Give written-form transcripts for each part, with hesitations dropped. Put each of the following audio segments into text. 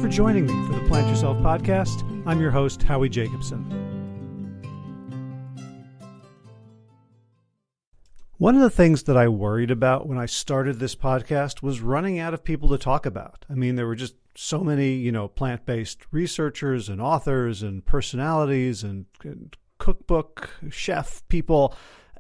for joining me for the Plant Yourself podcast. I'm your host, Howie Jacobson. One of the things that I worried about when I started this podcast was running out of people to talk about. I mean, there were just so many, plant-based researchers and authors and personalities and cookbook chef people.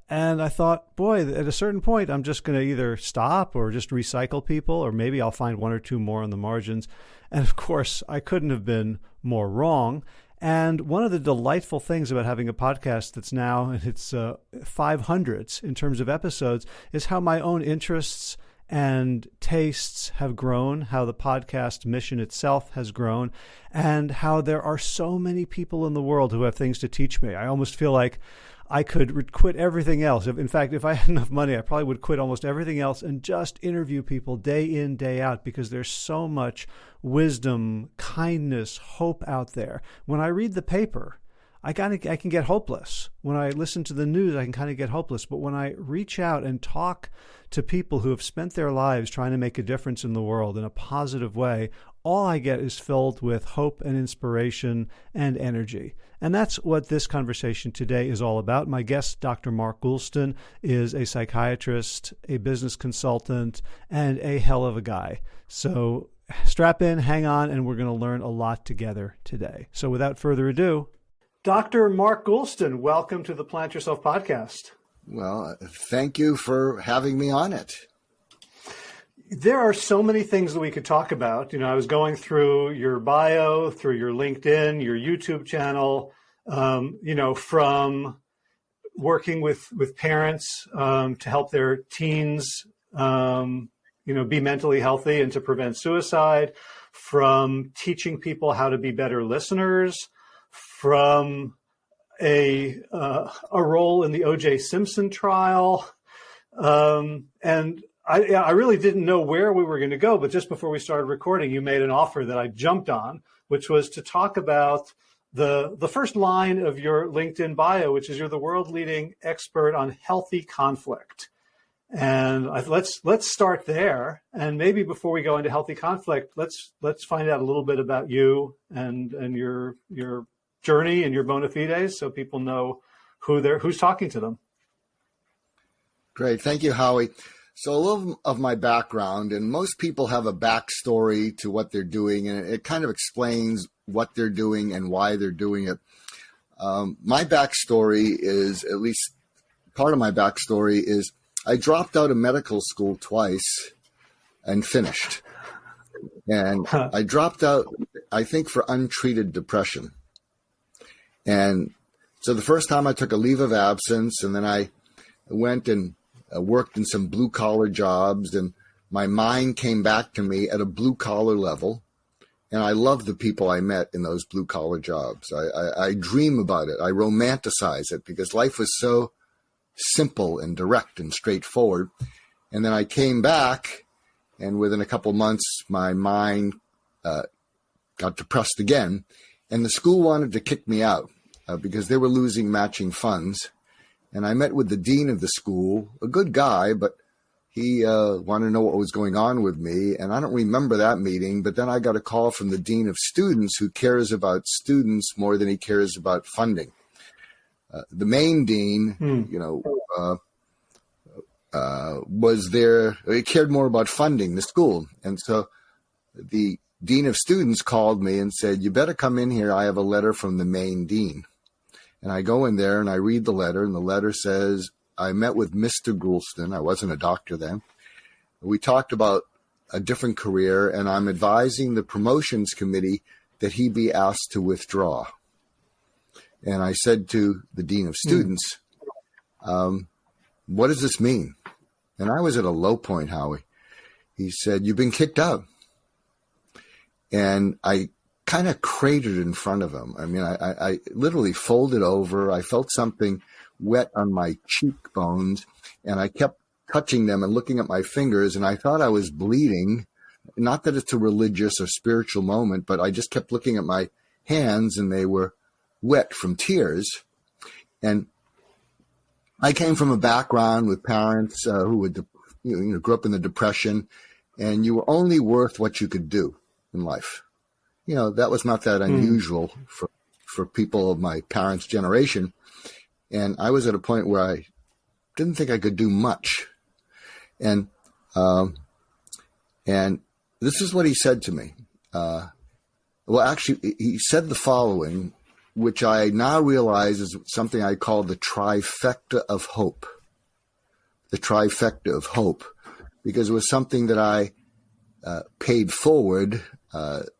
And I thought, boy, at a certain point, I'm just going to either stop or just recycle people, or maybe I'll find one or two more on the margins. And of course, I couldn't have been more wrong. And one of the delightful things about having a podcast that's now in its 500s in terms of episodes is how my own interests and tastes have grown, how the podcast mission itself has grown, and how there are so many people in the world who have things to teach me. I almost feel like I could quit everything else. In fact, if I had enough money, I probably would quit almost everything else and just interview people day in, day out, because there's so much wisdom, kindness, hope out there. When I read the paper, I can get hopeless. When I listen to the news, I can kind of get hopeless. But when I reach out and talk to people who have spent their lives trying to make a difference in the world in a positive way, all I get is filled with hope and inspiration and energy. And that's what this conversation today is all about. My guest, Dr. Mark Goulston, is a psychiatrist, a business consultant, and a hell of a guy. So strap in, hang on, and we're going to learn a lot together today. So without further ado, Dr. Mark Goulston, welcome to the Plant Yourself podcast. Well, thank you for having me on it. There are so many things that we could talk about. I was going through your bio, through your LinkedIn, your YouTube channel, from working with parents to help their teens, be mentally healthy and to prevent suicide, from teaching people how to be better listeners, from a role in the O.J. Simpson trial, and I really didn't know where we were going to go, but just before we started recording, you made an offer that I jumped on, which was to talk about the first line of your LinkedIn bio, which is you're the world leading expert on healthy conflict. And let's start there. And maybe before we go into healthy conflict, let's find out a little bit about you and your journey and your bona fides, so people know who's talking to them. Great. Thank you, Howie. So a little of my background, and most people have a backstory to what they're doing, and it kind of explains what they're doing and why they're doing it. My backstory is, at least part of my backstory is, I dropped out of medical school twice and finished. And I dropped out, I think, for untreated depression. And so the first time I took a leave of absence, and then I went and worked in some blue-collar jobs, and my mind came back to me at a blue-collar level, and I love the people I met in those blue-collar jobs. I dream about it. I romanticize it because life was so simple and direct and straightforward. And then I came back, and within a couple months, my mind got depressed again, and the school wanted to kick me out because they were losing matching funds. And I met with the dean of the school, a good guy, but he wanted to know what was going on with me. And I don't remember that meeting, but then I got a call from the dean of students, who cares about students more than he cares about funding. The main dean, was there. He cared more about funding the school. And so the dean of students called me and said, "You better come in here. I have a letter from the main dean." And I go in there and I read the letter, and the letter says, I met with Mr. Goulston. I wasn't a doctor then. We talked about a different career, and I'm advising the promotions committee that he be asked to withdraw. And I said to the dean of students, what does this mean? And I was at a low point, Howie. He said, "You've been kicked out." And I kind of cratered in front of him. I mean, I literally folded over. I felt something wet on my cheekbones, and I kept touching them and looking at my fingers, and I thought I was bleeding. Not that it's a religious or spiritual moment, but I just kept looking at my hands, and they were wet from tears. And I came from a background with parents who would, grew up in the Depression, and you were only worth what you could do in life. that was not that unusual for people of my parents' generation. And I was at a point where I didn't think I could do much. And this is what he said to me. Well, actually, he said the following, which I now realize is something I call the trifecta of hope. The trifecta of hope, because it was something that I paid forward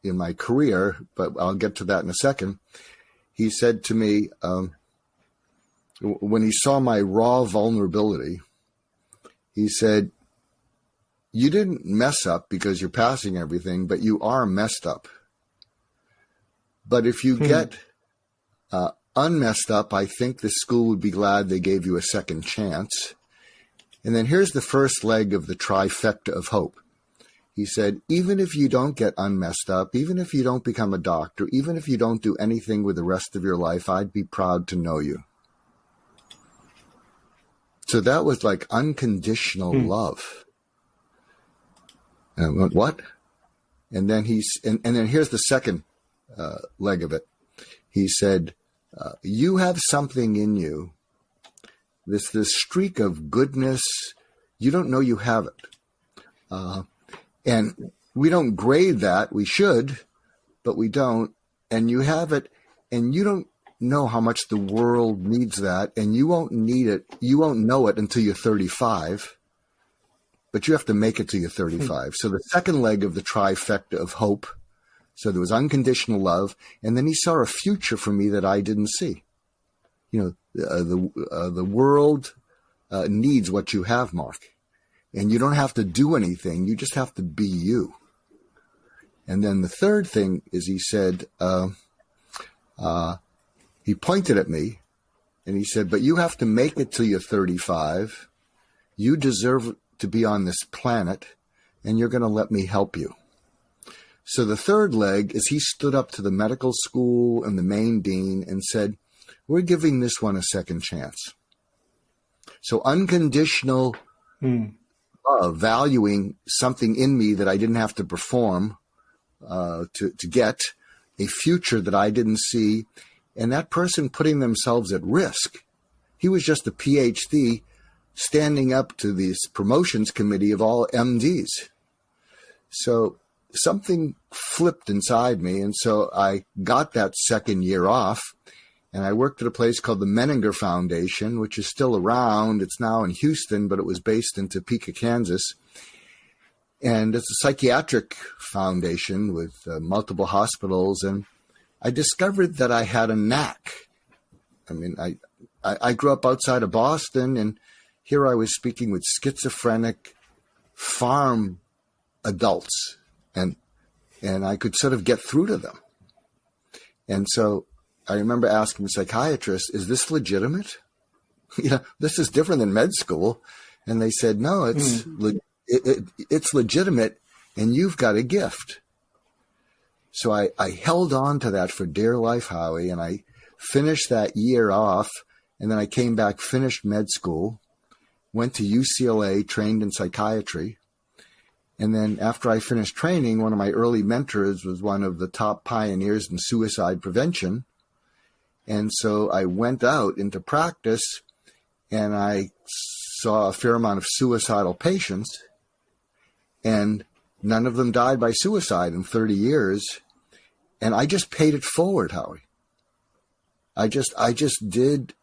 in my career, but I'll get to that in a second. He said to me, when he saw my raw vulnerability, he said, "You didn't mess up because you're passing everything, but you are messed up. But if you get unmessed up, I think the school would be glad they gave you a second chance." And then here's the first leg of the trifecta of hope. He said, even if you don't get unmessed up, even if you don't become a doctor, even if you don't do anything with the rest of your life, I'd be proud to know you. So that was like unconditional love. And I went, what? And then and then here's the second leg of it. He said, you have something in you, this streak of goodness. You don't know you have it. And we don't grade that. We should, but we don't. And you have it, and you don't know how much the world needs that, and you won't need it. You won't know it until you're 35, but you have to make it till you're 35. So the second leg of the trifecta of hope. So there was unconditional love, and then he saw a future for me that I didn't see. The world needs what you have, Mark. And you don't have to do anything. You just have to be you. And then the third thing is he said, he pointed at me and he said, but you have to make it till you're 35. You deserve to be on this planet, and you're going to let me help you. So the third leg is he stood up to the medical school and the main dean and said, we're giving this one a second chance. So unconditional valuing something in me that I didn't have to perform to get a future that I didn't see, and that person putting themselves at risk. He was just a PhD standing up to this promotions committee of all MDs. So something flipped inside me, and so I got that second year off, and I worked at a place called the Menninger Foundation, which is still around. It's now in Houston, but it was based in Topeka, Kansas. And it's a psychiatric foundation with multiple hospitals. And I discovered that I had a knack. I mean, I grew up outside of Boston, and here I was speaking with schizophrenic farm adults, and I could sort of get through to them. And so I remember asking the psychiatrist, is this legitimate? This is different than med school. And they said, no, it's legitimate, and you've got a gift. So I held on to that for dear life, Howie, and I finished that year off, and then I came back, finished med school, went to UCLA, trained in psychiatry. And then after I finished training, one of my early mentors was one of the top pioneers in suicide prevention. And so I went out into practice, and I saw a fair amount of suicidal patients, and none of them died by suicide in 30 years. And I just paid it forward, Howie. I just did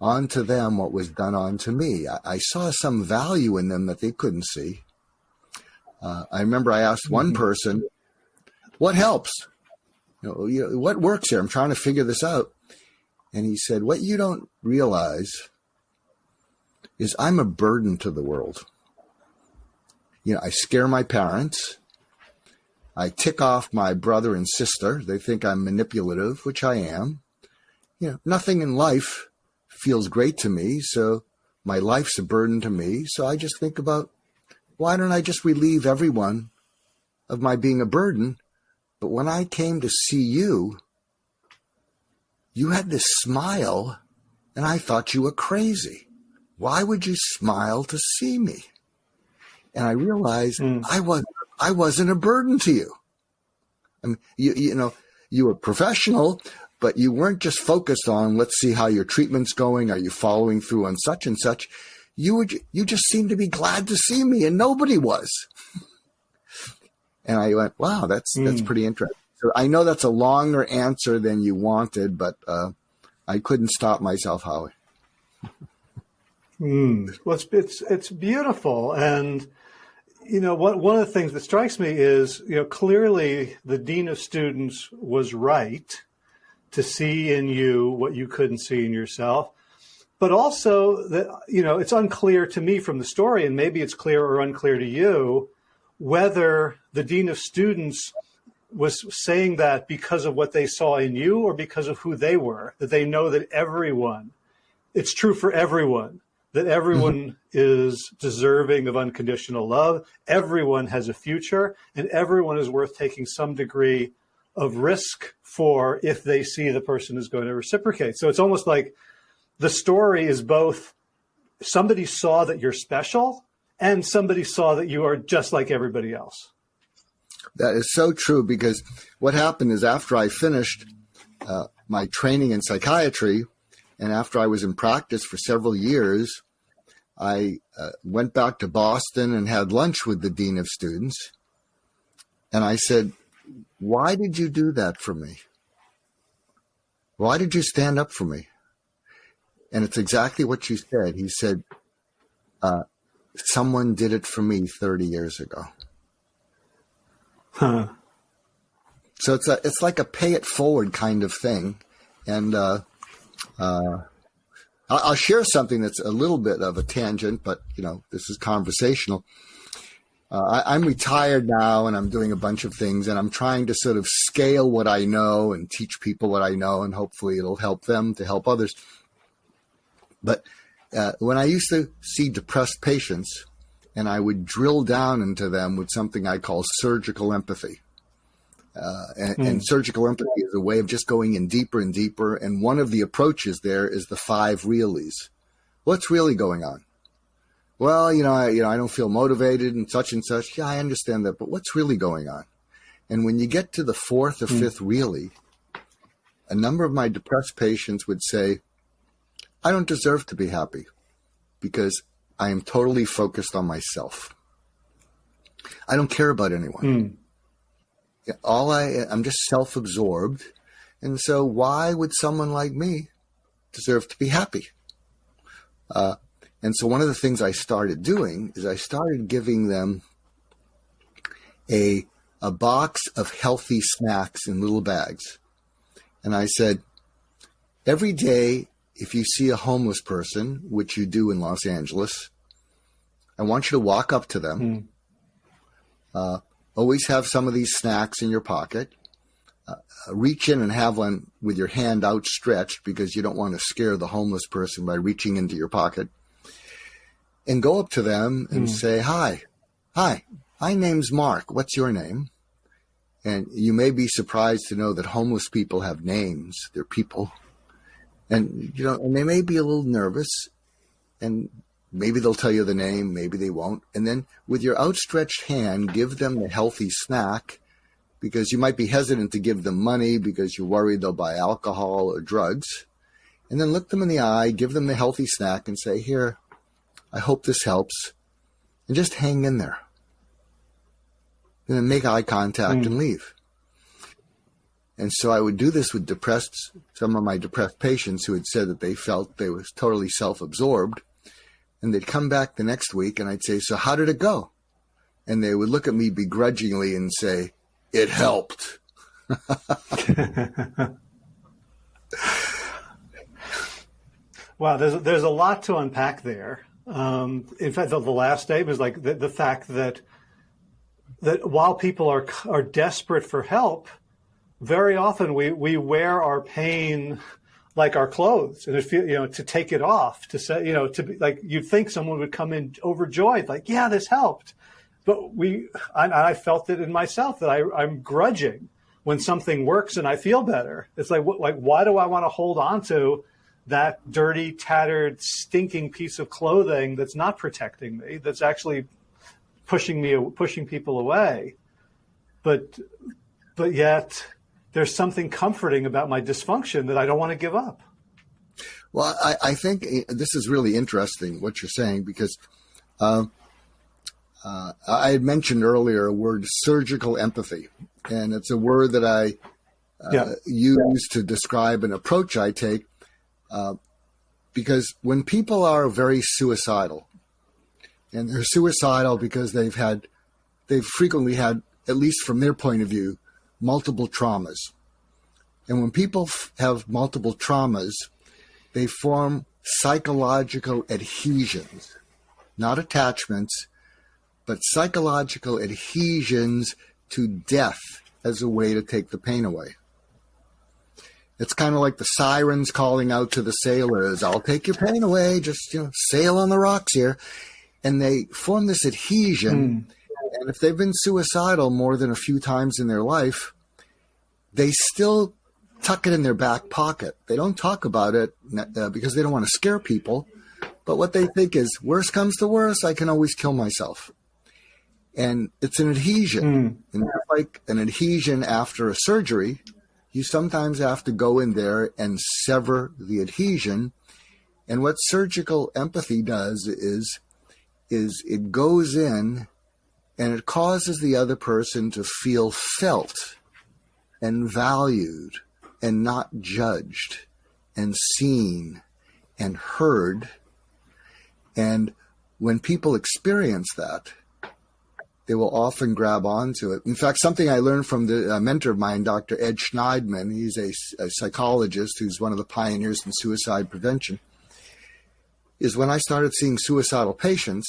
onto them what was done onto me. I saw some value in them that they couldn't see. I remember I asked one person, what helps? What works here? I'm trying to figure this out. And he said, what you don't realize is I'm a burden to the world. I scare my parents. I tick off my brother and sister. They think I'm manipulative, which I am. Nothing in life feels great to me, so my life's a burden to me. So I just think about, why don't I just relieve everyone of my being a burden? But when I came to see you, you had this smile, and I thought you were crazy. Why would you smile to see me? And I realized I wasn't a burden to you. I mean, you were professional, but you weren't just focused on, let's see how your treatment's going. Are you following through on such and such? You just seemed to be glad to see me, and nobody was. And I went, wow, that's pretty interesting. So I know that's a longer answer than you wanted, but I couldn't stop myself, Howie. Well, it's beautiful. And, one of the things that strikes me is, clearly the dean of students was right to see in you what you couldn't see in yourself. But also that, it's unclear to me from the story, and maybe it's clear or unclear to you, whether the dean of students was saying that because of what they saw in you or because of who they were, that they know that it's true for everyone, that everyone is deserving of unconditional love, everyone has a future, and everyone is worth taking some degree of risk for if they see the person is going to reciprocate. So it's almost like the story is both somebody saw that you're special and somebody saw that you are just like everybody else. That is so true, because what happened is after I finished my training in psychiatry, and after I was in practice for several years, I went back to Boston and had lunch with the dean of students. And I said, why did you do that for me? Why did you stand up for me? And it's exactly what you said. He said, someone did it for me 30 years ago. Huh. So it's like a pay it forward kind of thing. And I'll share something that's a little bit of a tangent, but this is conversational. I'm retired now, and I'm doing a bunch of things, and I'm trying to sort of scale what I know and teach people what I know, and hopefully it'll help them to help others. But when I used to see depressed patients, and I would drill down into them with something I call surgical empathy. And surgical empathy is a way of just going in deeper and deeper. And one of the approaches there is the 5 reallys. What's really going on? Well, I don't feel motivated and such and such. Yeah, I understand that. But what's really going on? And when you get to the 4th or 5th really, a number of my depressed patients would say, I don't deserve to be happy because I am totally focused on myself. I don't care about anyone. I'm just self-absorbed. And so why would someone like me deserve to be happy? And so one of the things I started doing is I started giving them a box of healthy snacks in little bags. And I said, every day, if you see a homeless person, which you do in Los Angeles, I want you to walk up to them. Always have some of these snacks in your pocket. Reach in and have one with your hand outstretched because you don't want to scare the homeless person by reaching into your pocket. And go up to them and say, hi, my name's Mark. What's your name? And you may be surprised to know that homeless people have names. They're people. And, and they may be a little nervous, and maybe they'll tell you the name, maybe they won't. And then with your outstretched hand, give them the healthy snack, because you might be hesitant to give them money because you're worried they'll buy alcohol or drugs. And then look them in the eye, give them the healthy snack and say, here, I hope this helps. And just hang in there. And then make eye contact and leave. And so I would do this with some of my depressed patients who had said that they felt they was totally self-absorbed. And they'd come back the next week and I'd say, so how did it go? And they would look at me begrudgingly and say, it helped. Wow, there's a lot to unpack there. In fact, the last statement is like the fact that while people are desperate for help, very often we wear our pain like our clothes, and to take it off, to say, to be like, you'd think someone would come in overjoyed, like, yeah, this helped. But I felt it in myself that I'm grudging when something works and I feel better. It's like why do I want to hold on to that dirty, tattered, stinking piece of clothing that's not protecting me, that's actually pushing people away? But but yet there's something comforting about my dysfunction that I don't want to give up. Well, I think this is really interesting what you're saying, because I had mentioned earlier a word, surgical empathy, and it's a word that I use to describe an approach I take, because when people are very suicidal, and they're suicidal because they've frequently had, at least from their point of view, multiple traumas. And when people have multiple traumas, they form psychological adhesions, not attachments, but psychological adhesions to death as a way to take the pain away. It's kind of like the sirens calling out to the sailors, I'll take your pain away, just sail on the rocks here. And they form this adhesion. And if they've been suicidal more than a few times in their life, they still tuck it in their back pocket. They don't talk about it because they don't want to scare people. But what they think is, worst comes to worst, I can always kill myself. And it's an adhesion. And like an adhesion after a surgery, you sometimes have to go in there and sever the adhesion. And what surgical empathy does is it goes in and it causes the other person to feel felt and valued and not judged and seen and heard. And when people experience that, they will often grab onto it. In fact, something I learned from the mentor of mine, Dr. Ed Schneidman, he's a psychologist who's one of the pioneers in suicide prevention, is when I started seeing suicidal patients,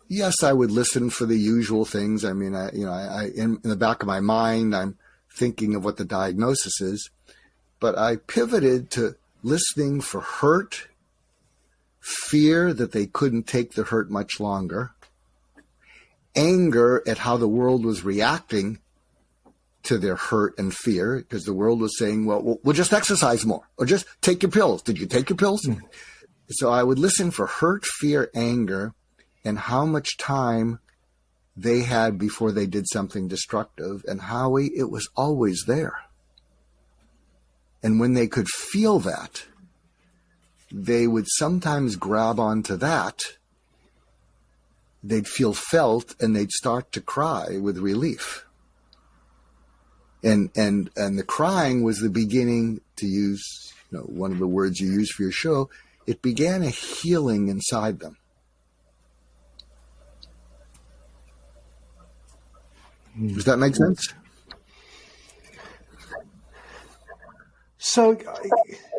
yes, I would listen for the usual things. I mean, in the back of my mind, I'm thinking of what the diagnosis is, but I pivoted to listening for hurt, fear that they couldn't take the hurt much longer, anger at how the world was reacting to their hurt and fear, because the world was saying, well, we'll just exercise more or just take your pills. Did you take your pills? So I would listen for hurt, fear, anger, and how much time they had before they did something destructive, and how it was always there. And when they could feel that, they would sometimes grab onto that. They'd feel felt, and they'd start to cry with relief. And the crying was the beginning, to use one of the words you use for your show. It began a healing inside them. Does that make sense? So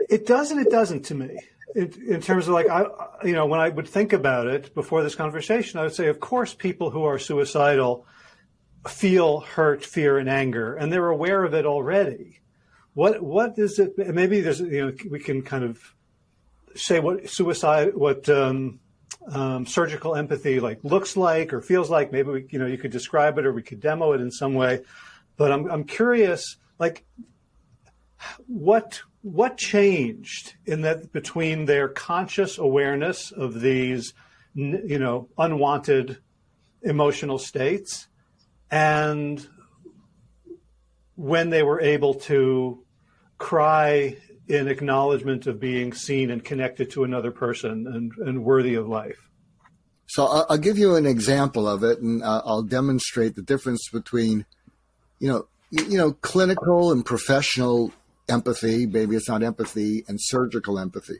it does and it doesn't to me. In terms of when I would think about it before this conversation, I would say, of course, people who are suicidal feel hurt, fear, and anger, and they're aware of it already. What is it? Maybe there's we can kind of say what surgical empathy looks like or feels like. Maybe you could describe it, or we could demo it in some way. But I'm curious, what changed in that between their conscious awareness of these, unwanted emotional states, and when they were able to cry in acknowledgement of being seen and connected to another person and worthy of life. So I'll give you an example of it, and I'll demonstrate the difference between, clinical and professional empathy, maybe it's not empathy, and surgical empathy.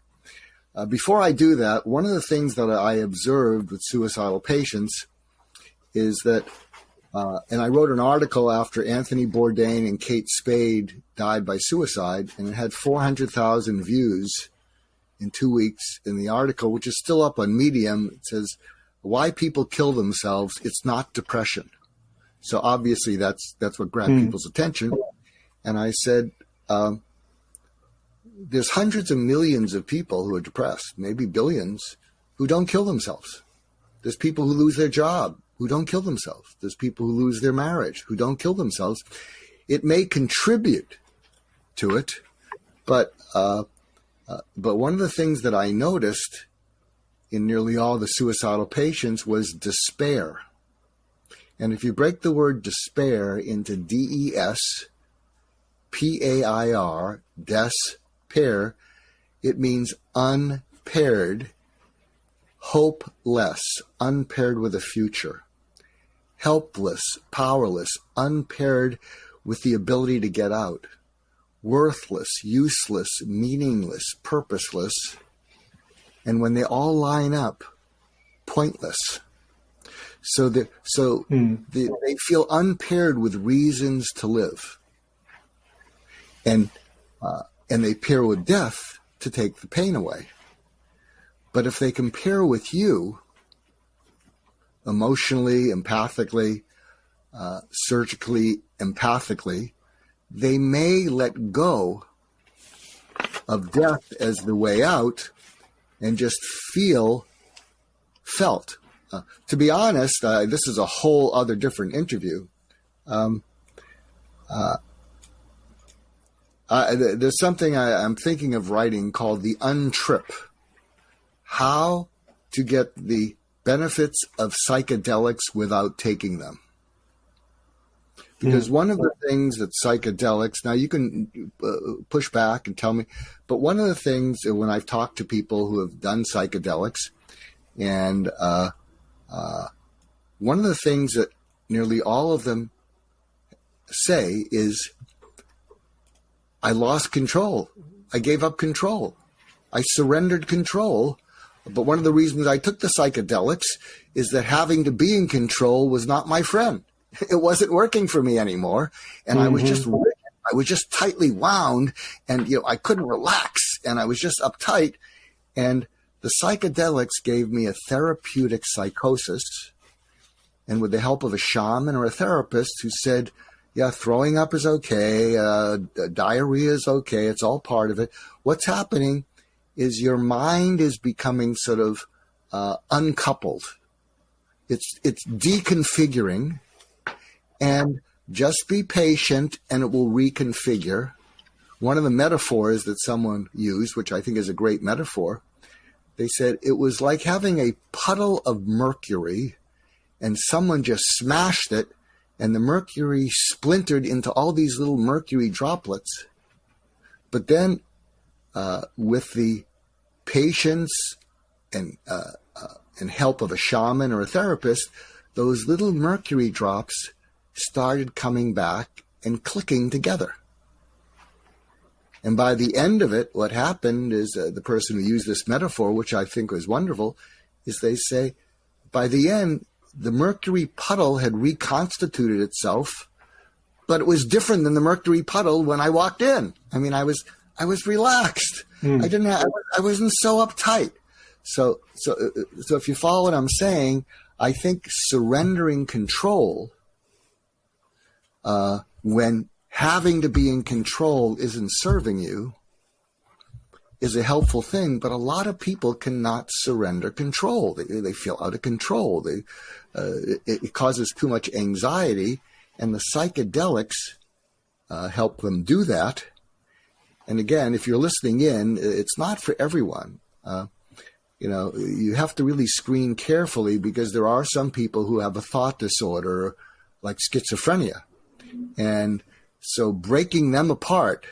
Before I do that, one of the things that I observed with suicidal patients is that, and I wrote an article after Anthony Bourdain and Kate Spade died by suicide, and it had 400,000 views in 2 weeks. In the article, which is still up on Medium, it says, "Why people kill themselves, it's not depression." So obviously that's what grabbed people's attention. And I said, there's hundreds of millions of people who are depressed, maybe billions, who don't kill themselves. There's people who lose their job who don't kill themselves. There's people who lose their marriage who don't kill themselves. It may contribute to it, but one of the things that I noticed in nearly all the suicidal patients was despair. And if you break the word despair into DESPAIR, despair, it means unpaired, hopeless, unpaired with a future, helpless, powerless, unpaired with the ability to get out, worthless, useless, meaningless, purposeless, and when they all line up, pointless. So they feel unpaired with reasons to live, and they pair with death to take the pain away. But if they compare with you, emotionally, empathically, surgically, empathically, they may let go of death as the way out and just felt. To be honest, this is a whole other different interview. There's something I'm thinking of writing called The Untrip. How to get the benefits of psychedelics without taking them. Because one of the things that psychedelics, now you can push back and tell me, but one of the things when I've talked to people who have done psychedelics, and one of the things that nearly all of them say is, I lost control. I gave up control. I surrendered control. But one of the reasons I took the psychedelics is that having to be in control was not my friend. It wasn't working for me anymore. And I was just tightly wound, and I couldn't relax, and I was just uptight. And the psychedelics gave me a therapeutic psychosis. And with the help of a shaman or a therapist who said, yeah, throwing up is okay, diarrhea is okay, it's all part of it. What's happening is your mind is becoming sort of uncoupled. It's deconfiguring, and just be patient and it will reconfigure. One of the metaphors that someone used, which I think is a great metaphor, they said it was like having a puddle of mercury and someone just smashed it, and the mercury splintered into all these little mercury droplets. But then with the patience and help of a shaman or a therapist, those little mercury drops started coming back and clicking together. And by the end of it, what happened is the person who used this metaphor, which I think was wonderful, is they say, by the end, the mercury puddle had reconstituted itself, but it was different than the mercury puddle when I walked in. I mean, I was relaxed. I wasn't so uptight. So if you follow what I'm saying, I think surrendering control, when having to be in control isn't serving you, is a helpful thing. But a lot of people cannot surrender control. They feel out of control. It causes too much anxiety, and the psychedelics help them do that. And again, if you're listening in, it's not for everyone. You have to really screen carefully, because there are some people who have a thought disorder like schizophrenia. And so breaking them apart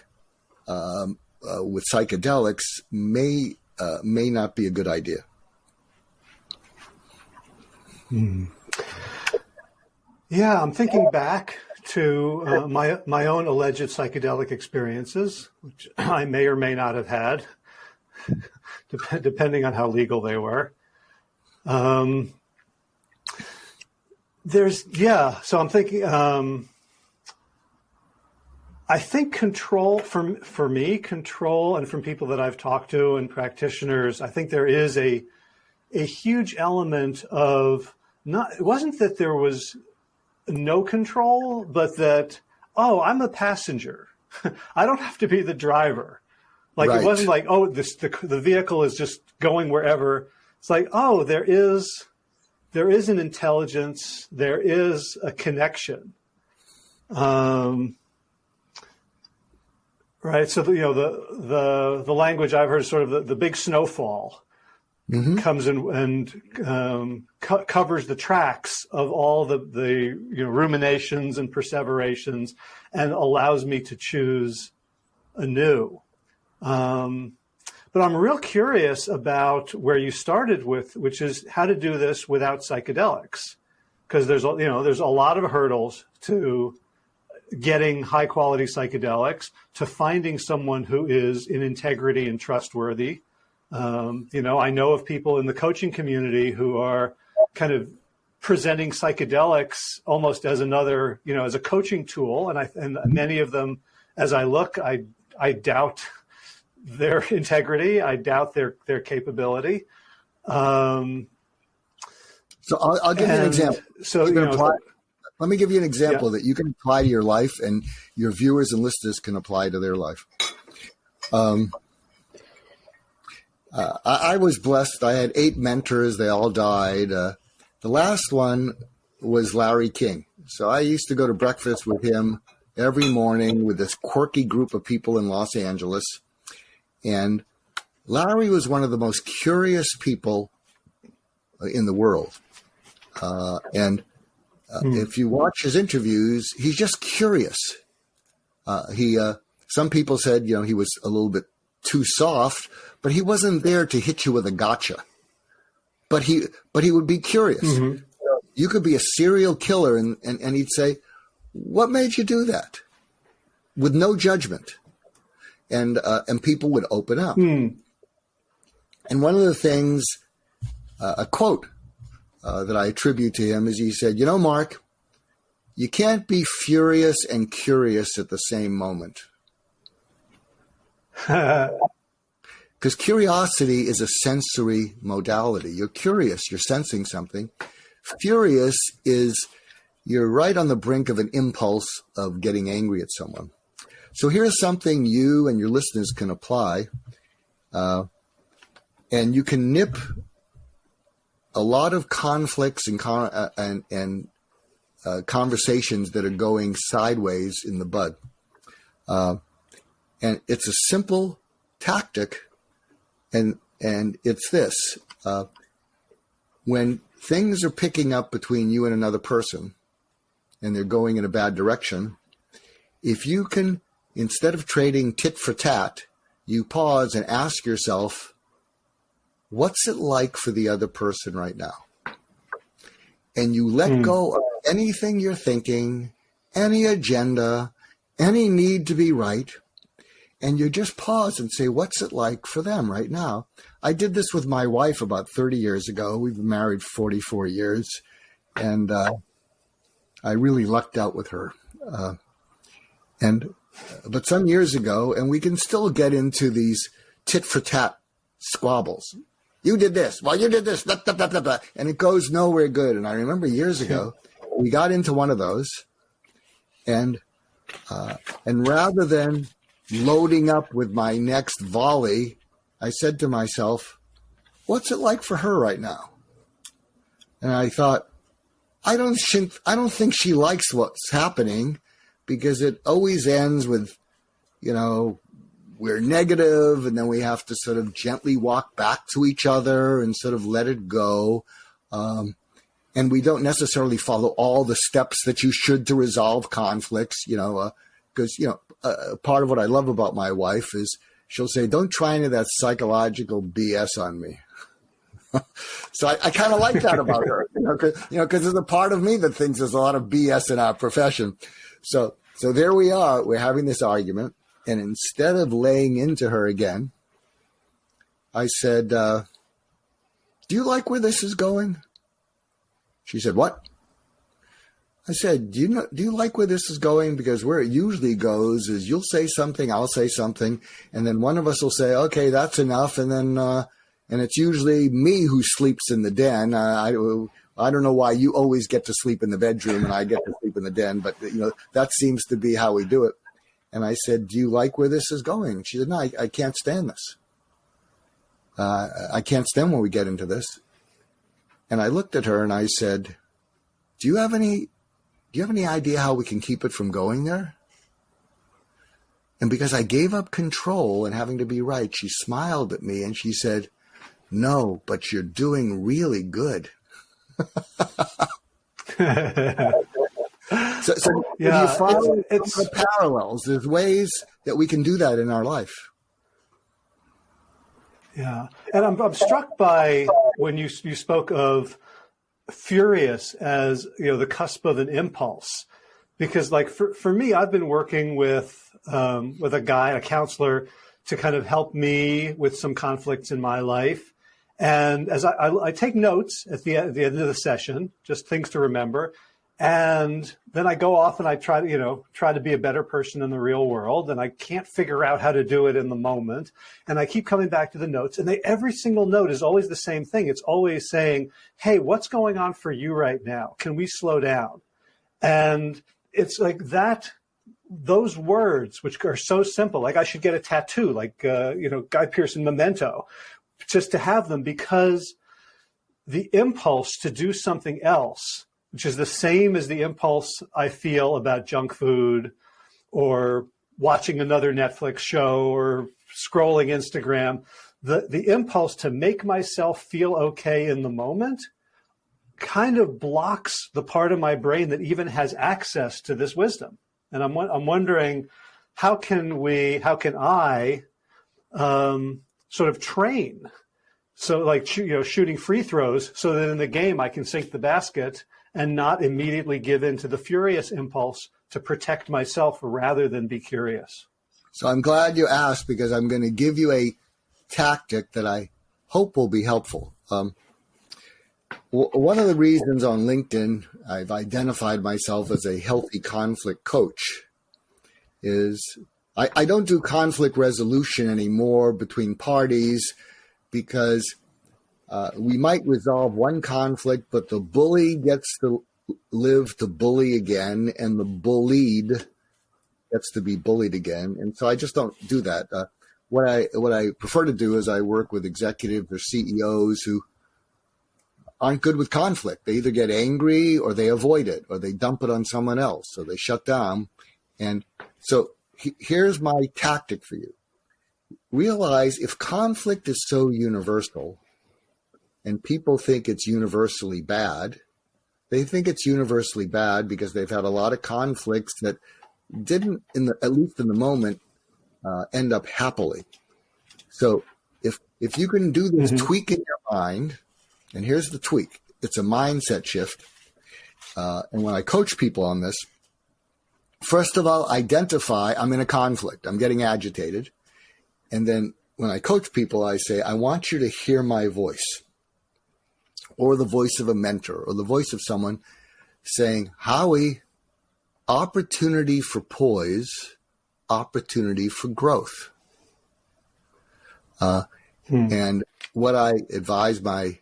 with psychedelics may not be a good idea. Yeah, I'm thinking back to my own alleged psychedelic experiences, which I may or may not have had, depending on how legal they were. So I'm thinking, I think control, for me, control, and from people that I've talked to and practitioners, I think there is a huge element of it wasn't that there was no control, but that, I'm a passenger. I don't have to be the driver. Like, right. It wasn't like, the vehicle is just going wherever. It's like, there is an intelligence, there is a connection. Right. So, the language I've heard is sort of the big snowfall. comes in and covers the tracks of all the ruminations and perseverations, and allows me to choose anew. But I'm real curious about where you started with, which is how to do this without psychedelics, because there's a lot of hurdles to getting high quality psychedelics, to finding someone who is in integrity and trustworthy. I know of people in the coaching community who are kind of presenting psychedelics almost as another, as a coaching tool. And many of them, as I look, I doubt their integrity. I doubt their capability. So I'll give you an example. So, let me give you an example that you can apply to your life, and your viewers and listeners can apply to their life. I was blessed. I had 8 mentors. They all died. The last one was Larry King. So I used to go to breakfast with him every morning with this quirky group of people in Los Angeles. And Larry was one of the most curious people in the world. If you watch his interviews, he's just curious. Some people said, he was a little bit too soft, but he wasn't there to hit you with a gotcha. But he would be curious. Mm-hmm. You could be a serial killer, and he'd say, "What made you do that?" With no judgment, and people would open up. And one of the things, a quote that I attribute to him, is he said, "Mark, you can't be furious and curious at the same moment." Because curiosity is a sensory modality. You're curious, you're sensing something. Furious is you're right on the brink of an impulse of getting angry at someone. So here's something you and your listeners can apply, and you can nip a lot of conflicts and conversations that are going sideways in the bud. And it's a simple tactic, and it's this. When things are picking up between you and another person, and they're going in a bad direction, if you can, instead of trading tit for tat, you pause and ask yourself, what's it like for the other person right now? And you let go of anything you're thinking, any agenda, any need to be right, and you just pause and say, what's it like for them right now? I did this with my wife about 30 years ago. We've been married 44 years, and I really lucked out with her. But some years ago, and we can still get into these tit-for-tat squabbles. You did this. Well, you did this. Blah, blah, blah, blah, blah, and it goes nowhere good. And I remember years ago, we got into one of those, and rather than loading up with my next volley, I said to myself, what's it like for her right now? And I thought, I don't think she likes what's happening, because it always ends with, we're negative, and then we have to sort of gently walk back to each other and sort of let it go. And we don't necessarily follow all the steps that you should to resolve conflicts, because, part of what I love about my wife is she'll say, don't try any of that psychological BS on me. So I kind of like that about her, because there's a part of me that thinks there's a lot of BS in our profession. So there we are. We're having this argument. And instead of laying into her again, I said, do you like where this is going? She said, what? I said, do you like where this is going? Because where it usually goes is you'll say something, I'll say something, and then one of us will say, okay, that's enough. And then, and it's usually me who sleeps in the den. I don't know why you always get to sleep in the bedroom and I get to sleep in the den, but that seems to be how we do it. And I said, do you like where this is going? She said, no, I can't stand this. I can't stand when we get into this. And I looked at her and I said, do you have any idea how we can keep it from going there? And because I gave up control and having to be right, she smiled at me and she said, No, but you're doing really good. So Yeah, you follow it's the parallels. There's ways that we can do that in our life. yeah, and I'm struck by when you spoke of furious as, the cusp of an impulse, because like for me, I've been working with a counselor, to kind of help me with some conflicts in my life. And as I take notes at the end of the session, just things to remember. And then I go off and I try to be a better person in the real world. And I can't figure out how to do it in the moment. And I keep coming back to the notes, and every single note is always the same thing. It's always saying, hey, what's going on for you right now? Can we slow down? And it's like that, those words, which are so simple, like I should get a tattoo, like, Guy Pearson Memento, just to have them, because the impulse to do something else, which is the same as the impulse I feel about junk food or watching another Netflix show or scrolling Instagram, the impulse to make myself feel okay in the moment kind of blocks the part of my brain that even has access to this wisdom. And I'm wondering, how can I sort of train? So like, shooting free throws so that in the game I can sink the basket and not immediately give in to the furious impulse to protect myself rather than be curious. So I'm glad you asked, because I'm going to give you a tactic that I hope will be helpful. One of the reasons on LinkedIn I've identified myself as a healthy conflict coach is I don't do conflict resolution anymore between parties, because we might resolve one conflict, but the bully gets to live to bully again, and the bullied gets to be bullied again. And so I just don't do that. What I prefer to do is I work with executives or CEOs who aren't good with conflict. They either get angry or they avoid it, or they dump it on someone else, so they shut down. And so here's my tactic for you. Realize if conflict is so universal and people think it's universally bad, they think it's universally bad because they've had a lot of conflicts that didn't, at least in the moment, end up happily. So if you can do this tweak in your mind, and here's the tweak, it's a mindset shift. And when I coach people on this, first of all, identify I'm in a conflict, I'm getting agitated. And then when I coach people, I say, I want you to hear my voice, or the voice of a mentor, or the voice of someone saying, Howie, opportunity for poise, opportunity for growth. And what I advise my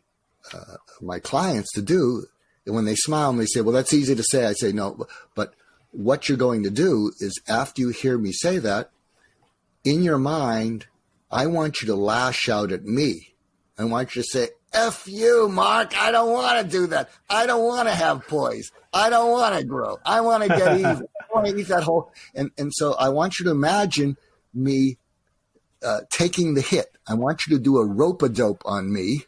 clients to do, and when they smile and they say, well, that's easy to say, I say, no, but what you're going to do is, after you hear me say that, in your mind, I want you to lash out at me. I want you to say, F you, Mark. I don't want to do that. I don't want to have poise. I don't want to grow. I want to get even. I want to eat that whole. And so I want you to imagine me taking the hit. I want you to do a rope-a-dope on me,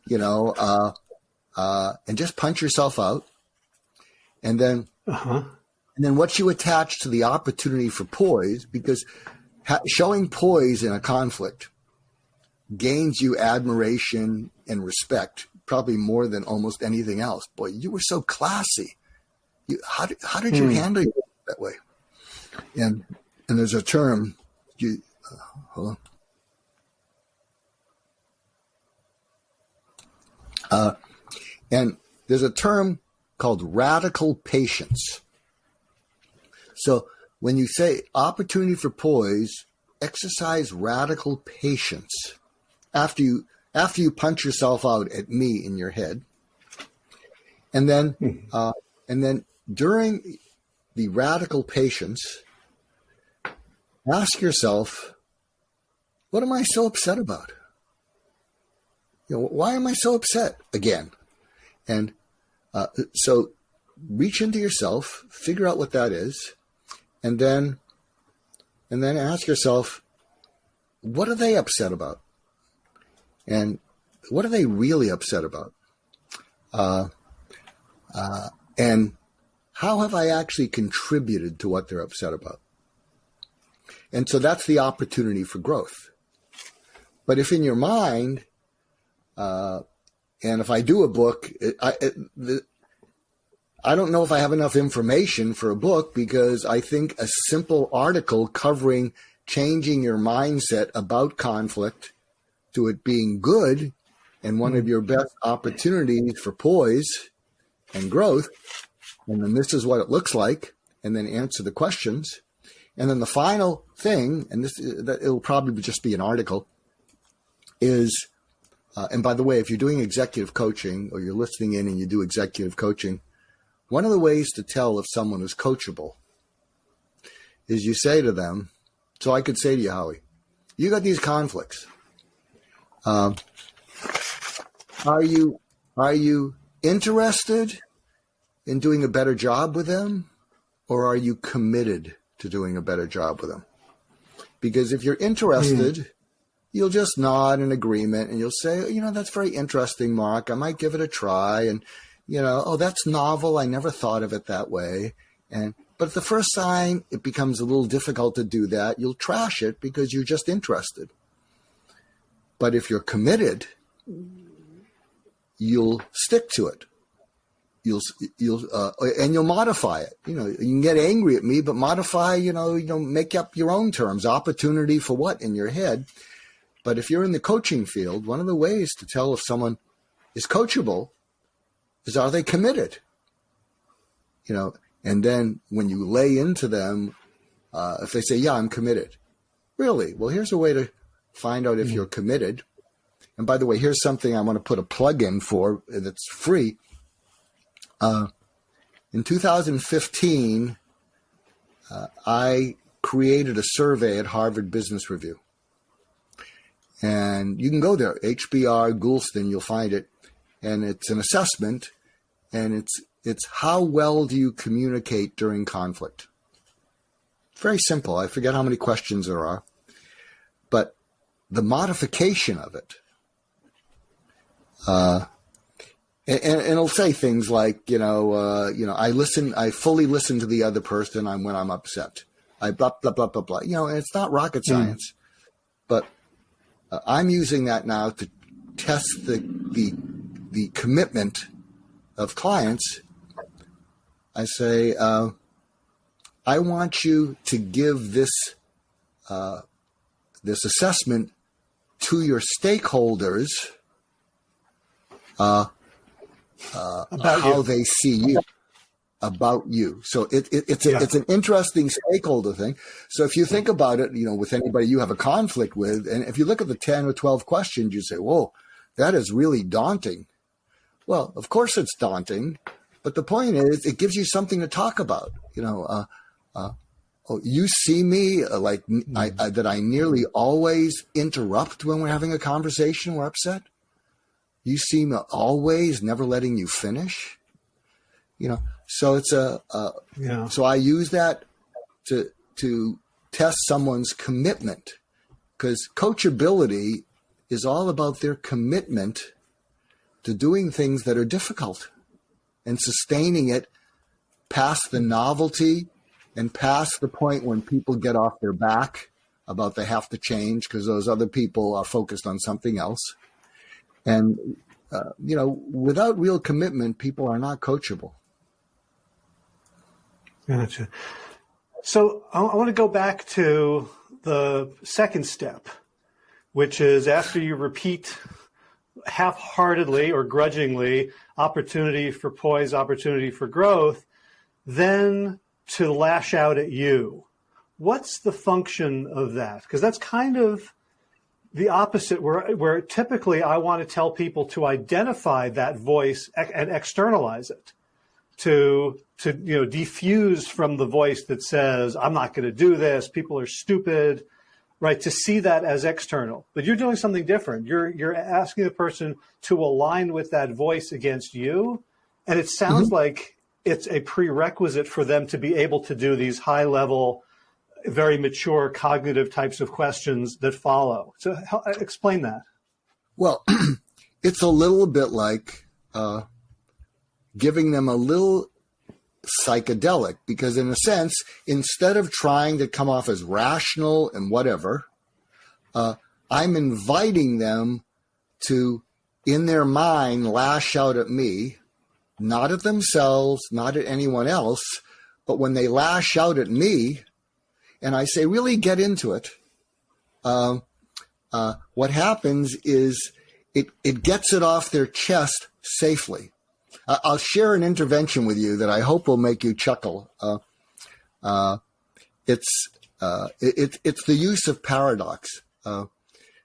and just punch yourself out. And then, what you attach to the opportunity for poise, because showing poise in a conflict gains you admiration and respect, probably more than almost anything else. Boy, you were so classy. How did you handle it that way? And there's a term. Hold on. And there's a term called radical patience. So when you say opportunity for poise, exercise radical patience after you punch yourself out at me in your head. And then during the radical patience, ask yourself, what am I so upset about? Why am I so upset again? And so reach into yourself, figure out what that is, and then ask yourself, what are they upset about? And what are they really upset about? And how have I actually contributed to what they're upset about? And so that's the opportunity for growth. But if in your mind, and if I do a book, I don't know if I have enough information for a book, because I think a simple article covering changing your mindset about conflict to it being good and one of your best opportunities for poise and growth, and then this is what it looks like, and then answer the questions. And then the final thing, and it'll probably just be an article, is, and by the way, if you're doing executive coaching or you're listening in and you do executive coaching, one of the ways to tell if someone is coachable is you say to them, so I could say to you, Howie, you got these conflicts. Are you interested in doing a better job with them, or are you committed to doing a better job with them? Because if you're interested, you'll just nod in agreement and you'll say, that's very interesting, Mark. I might give it a try. And, oh, that's novel. I never thought of it that way. But the first sign it becomes a little difficult to do that, you'll trash it because you're just interested. But if you're committed, you'll stick to it. You'll modify it. You can get angry at me, but modify, make up your own terms. Opportunity for what in your head. But if you're in the coaching field, one of the ways to tell if someone is coachable is, are they committed? And then when you lay into them, if they say, yeah, I'm committed. Really? Well, here's a way to find out if you're committed. And by the way, here's something I want to put a plug in for that's free. In 2015, I created a survey at Harvard Business Review. And you can go there, HBR Goulston, you'll find it. And it's an assessment, and it's how well do you communicate during conflict? Very simple. I forget how many questions there are. But the modification of it, and it'll say things like, I fully listen to the other person when I'm upset. I blah, blah, blah, blah, blah. And it's not rocket science, but I'm using that now to test the commitment of clients. I say, I want you to give this assessment to your stakeholders about how they see you, about you. So it's an interesting stakeholder thing. So if you think about it, with anybody you have a conflict with, and if you look at the 10 or 12 questions, you say, whoa, that is really daunting. Well, of course it's daunting, but the point is it gives you something to talk about. You see me that I nearly always interrupt when we're having a conversation, we're upset. You see me always never letting you finish. So it's so I use that to test someone's commitment, because coachability is all about their commitment to doing things that are difficult and sustaining it past the novelty and past the point when people get off their back about they have to change because those other people are focused on something else. And, without real commitment, people are not coachable. Gotcha. So I want to go back to the second step, which is after you repeat half-heartedly or grudgingly opportunity for poise, opportunity for growth, then to lash out at you. What's the function of that? Because that's kind of the opposite, where typically I want to tell people to identify that voice and externalize it, to defuse from the voice that says, I'm not going to do this, people are stupid, right? To see that as external. But you're doing something different. You're asking the person to align with that voice against you. And it sounds like it's a prerequisite for them to be able to do these high level, very mature cognitive types of questions that follow. So explain that. Well, it's a little bit like giving them a little psychedelic, because in a sense, instead of trying to come off as rational and whatever, I'm inviting them to, in their mind, lash out at me, not at themselves, not at anyone else, but when they lash out at me, and I say, really get into it, what happens is it gets it off their chest safely. I'll share an intervention with you that I hope will make you chuckle. It's the use of paradox.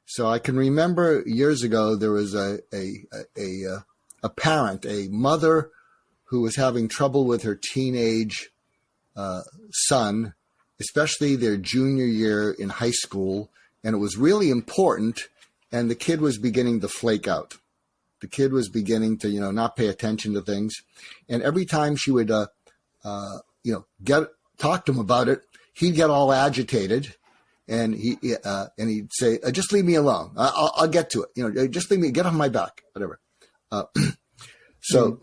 So I can remember years ago there was a parent, a mother, who was having trouble with her teenage son, especially their junior year in high school, and it was really important. And the kid was beginning to flake out. The kid was beginning to, not pay attention to things. And every time she would, talk to him about it, he'd get all agitated, and he'd say, "Just leave me alone. I'll get to it. Just leave me. Get off my back. Whatever." So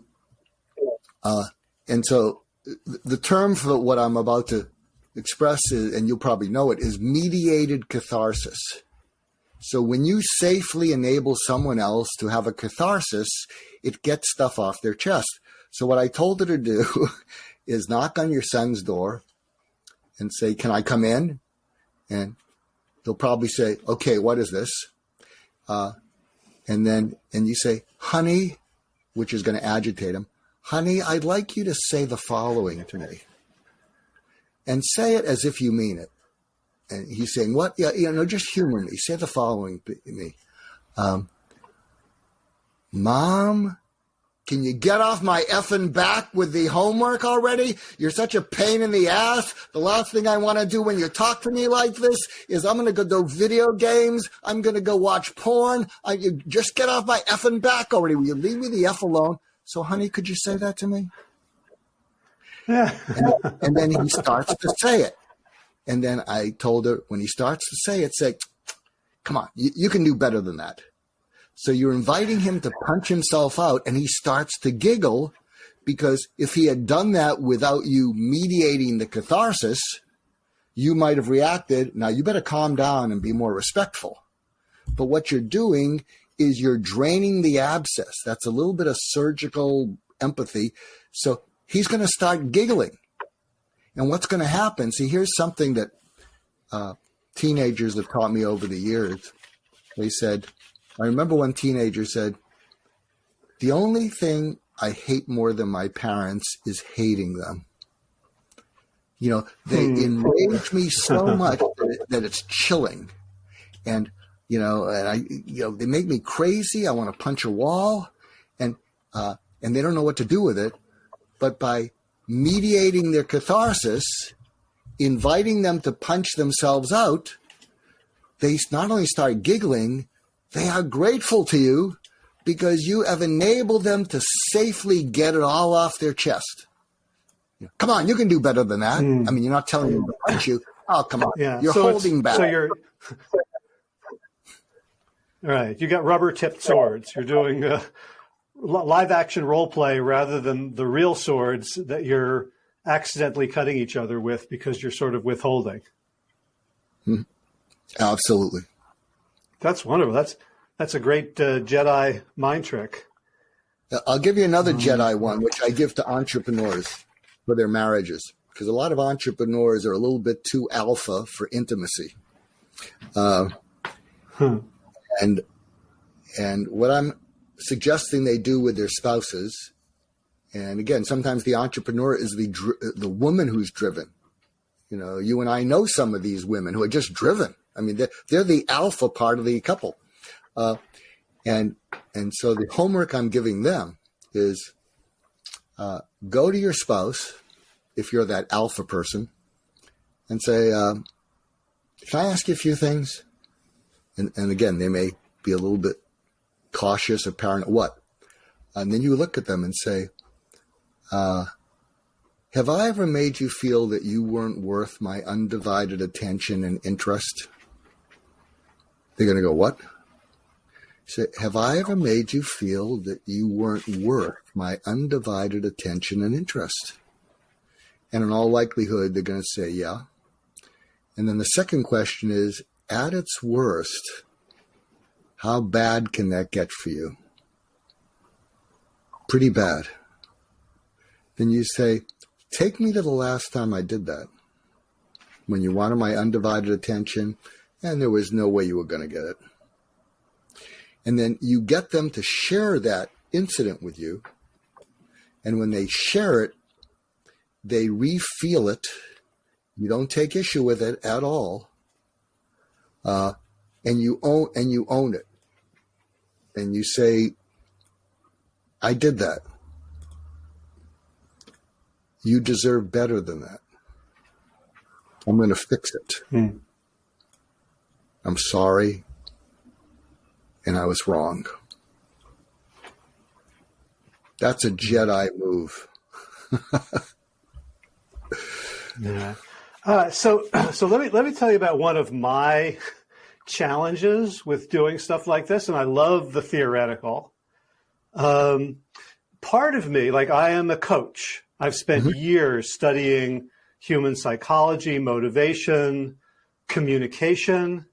the term for what I'm about to express is, and you'll probably know it, is mediated catharsis. So when you safely enable someone else to have a catharsis, it gets stuff off their chest. So what I told her to do is knock on your son's door and say, "Can I come in?" And he'll probably say, "Okay, what is this?" And you say, "Honey," which is going to agitate him. "Honey, I'd like you to say the following to me." And say it as if you mean it. And he's saying, "What? Yeah, just humor me. Say the following to me. Mom, can you get off my effing back with the homework already? You're such a pain in the ass. The last thing I want to do when you talk to me like this is I'm going to go do video games. I'm going to go watch porn. You just get off my effing back already. Will you leave me the F alone? So, honey, could you say that to me?" Yeah. and then he starts to say it. And then I told her, when he starts to say it, say, "Come on, you can do better than that." So you're inviting him to punch himself out, and he starts to giggle, because if he had done that without you mediating the catharsis, you might have reacted, "Now you better calm down and be more respectful." But what you're doing is you're draining the abscess. That's a little bit of surgical empathy. So he's going to start giggling. And what's going to happen? See, here's something that teenagers have taught me over the years. They said, I remember one teenager said, "The only thing I hate more than my parents is hating them. They enrage me so much that it's chilling. And, they make me crazy. I want to punch a wall, and they don't know what to do with it. But by mediating their catharsis, inviting them to punch themselves out, they not only start giggling, they are grateful to you because you have enabled them to safely get it all off their chest. Come on, you can do better than that. I mean, you're not telling them to punch you. Oh, come on. Yeah. You're holding back. So you're right. You got rubber-tipped swords. You're doing live-action role play rather than the real swords that you're accidentally cutting each other with because you're sort of withholding. Absolutely. That's wonderful. That's a great Jedi mind trick. I'll give you another Jedi one, which I give to entrepreneurs for their marriages, because a lot of entrepreneurs are a little bit too alpha for intimacy. And what I'm suggesting they do with their spouses, and again, sometimes the entrepreneur is the woman who's driven. You and I know some of these women who are just driven. I mean, they're the alpha part of the couple. And so the homework I'm giving them is go to your spouse, if you're that alpha person, and say, "Can I ask you a few things?" And again, they may be a little bit cautious or paranoid. What? And then you look at them and say, "Have I ever made you feel that you weren't worth my undivided attention and interest?" They're going to go, "What?" Say, have I ever made you feel that you weren't worth my undivided attention and interest? And in all likelihood, they're going to say, yeah. And then the second question is, at its worst, how bad can that get for you? Pretty bad. Then you say, take me to the last time I did that, when you wanted my undivided attention and there was no way you were going to get it. And then you get them to share that incident with you. And when they share it, they re-feel it. You don't take issue with it at all. And you own it. And you say, I did that. You deserve better than that. I'm going to fix it. I'm sorry. And I was wrong. That's a Jedi move. Yeah. So let me tell you about one of my challenges with doing stuff like this, and I love the theoretical. Part of me, like I am a coach. I've spent years studying human psychology, motivation, communication.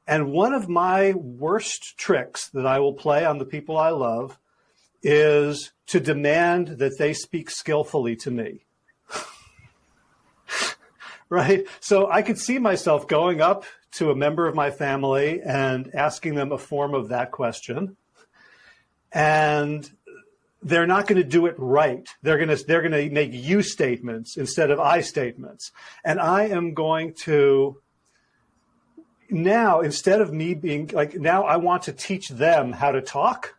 And one of my worst tricks that I will play on the people I love is to demand that they speak skillfully to me. Right? So I could see myself going up to a member of my family and asking them a form of that question. And they're not going to do it right. They're going to make you statements instead of I statements. And I am going to now, instead of me being like, now I want to teach them how to talk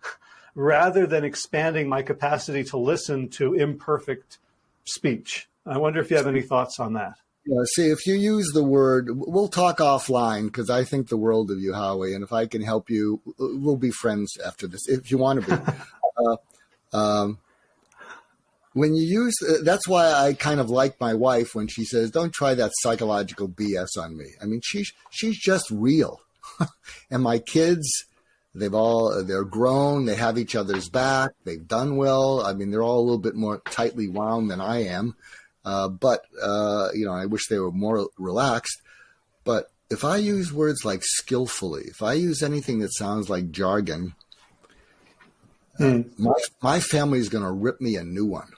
rather than expanding my capacity to listen to imperfect speech. I wonder if you have any thoughts on that. Yeah, see, if you use the word, we'll talk offline because I think the world of you, Howie, and if I can help you, we'll be friends after this, if you want to be. When you use, that's why I kind of like my wife when she says, don't try that psychological BS on me. I mean, she's just real. And my kids, they're grown, they have each other's back, they've done well. I mean, they're all a little bit more tightly wound than I am. But I wish they were more relaxed. But if I use words like skillfully, if I use anything that sounds like jargon, my family is going to rip me a new one.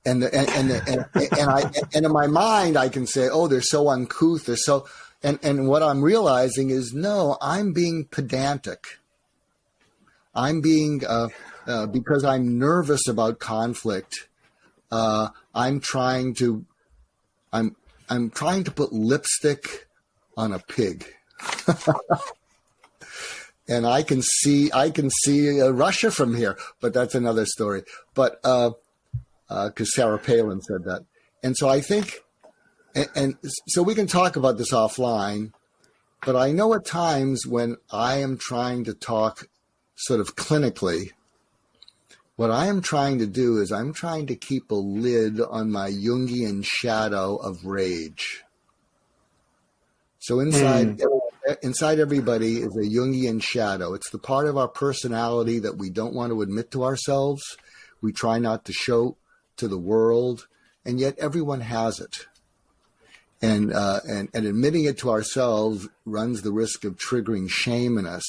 And in my mind, I can say, oh, they're so uncouth. They're so, and what I'm realizing is, no, I'm being pedantic. I'm being, because I'm nervous about conflict. I'm trying to put lipstick on a pig. And I can see Russia from here, but that's another story. But, cause Sarah Palin said that. And so I think, and so we can talk about this offline, but I know at times when I am trying to talk sort of clinically, what I am trying to do is I'm trying to keep a lid on my Jungian shadow of rage. So inside everybody is a Jungian shadow. It's the part of our personality that we don't want to admit to ourselves. We try not to show to the world, and yet everyone has it. And admitting it to ourselves runs the risk of triggering shame in us.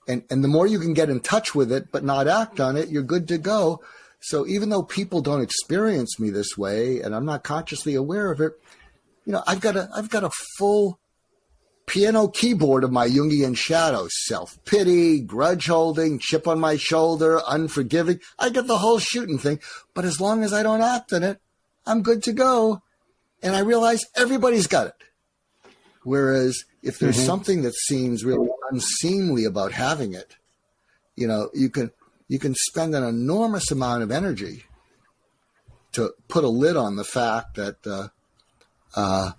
And the more you can get in touch with it, but not act on it, you're good to go. So even though people don't experience me this way, and I'm not consciously aware of it, I've got a full piano keyboard of my Jungian shadow: self-pity, grudge holding, chip on my shoulder, unforgiving. I get the whole shooting thing. But as long as I don't act on it, I'm good to go. And I realize everybody's got it. Whereas if there's something that seems really unseemly about having it, you can spend an enormous amount of energy to put a lid on the fact that I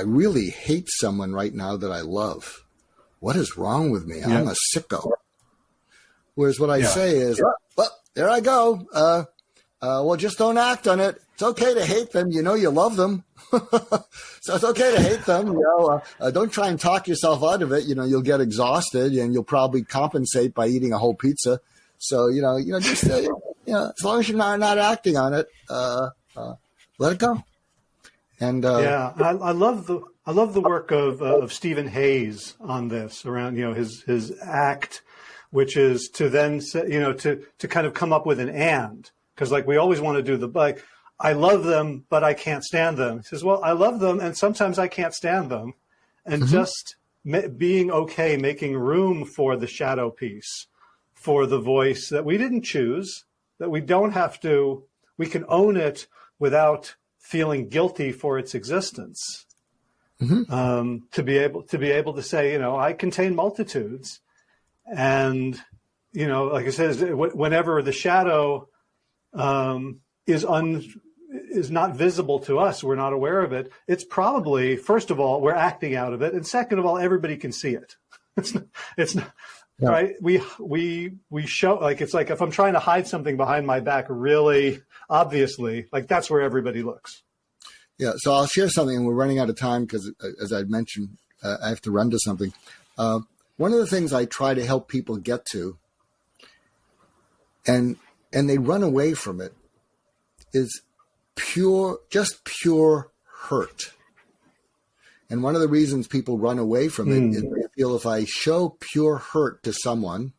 really hate someone right now that I love. What is wrong with me? I'm a sicko. Whereas what I say is, well, there I go. Well, just don't act on it. It's okay to hate them. You know you love them. So it's okay to hate them. Don't try and talk yourself out of it. You'll get exhausted and you'll probably compensate by eating a whole pizza. So, just, as long as you're not acting on it, let it go. And I love the work of Stephen Hayes on this around, his ACT, which is to then, to kind of come up with an and. Because we always want to do I love them, but I can't stand them. He says, well, I love them, and sometimes I can't stand them. And just being okay, making room for the shadow piece, for the voice that we didn't choose, that we don't have to, we can own it without feeling guilty for its existence. To be able to say, I contain multitudes. And, like I said, whenever the shadow is not visible to us, we're not aware of it, it's probably, first of all, we're acting out of it, and second of all, everybody can see it. It's not right. We show, it's like if I'm trying to hide something behind my back really obviously, that's where everybody looks. Yeah, so I'll share something, and we're running out of time because, as I mentioned, I have to run to something. One of the things I try to help people get to, and they run away from it, is just pure hurt. And one of the reasons people run away from it is they feel if I show pure hurt to someone,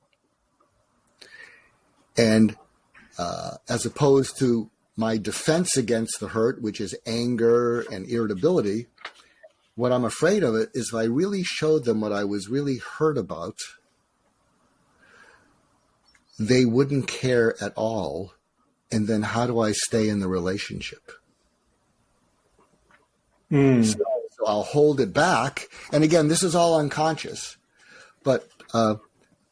and as opposed to my defense against the hurt, which is anger and irritability, what I'm afraid of it is if I really showed them what I was really hurt about, they wouldn't care at all. And then how do I stay in the relationship? So I'll hold it back. And again, this is all unconscious. But there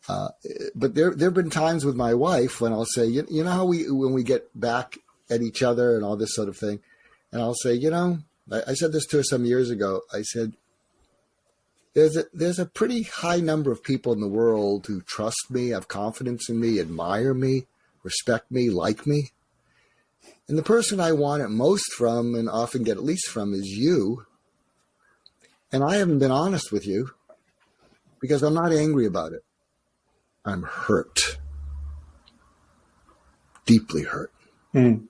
have been times with my wife when I'll say, you know how when we get back at each other and all this sort of thing, and I'll say, I said this to her some years ago. I said, there's a pretty high number of people in the world who trust me, have confidence in me, admire me, respect me, like me. And the person I want it most from, and often get at least from, is you. And I haven't been honest with you because I'm not angry about it. I'm hurt. Deeply hurt. And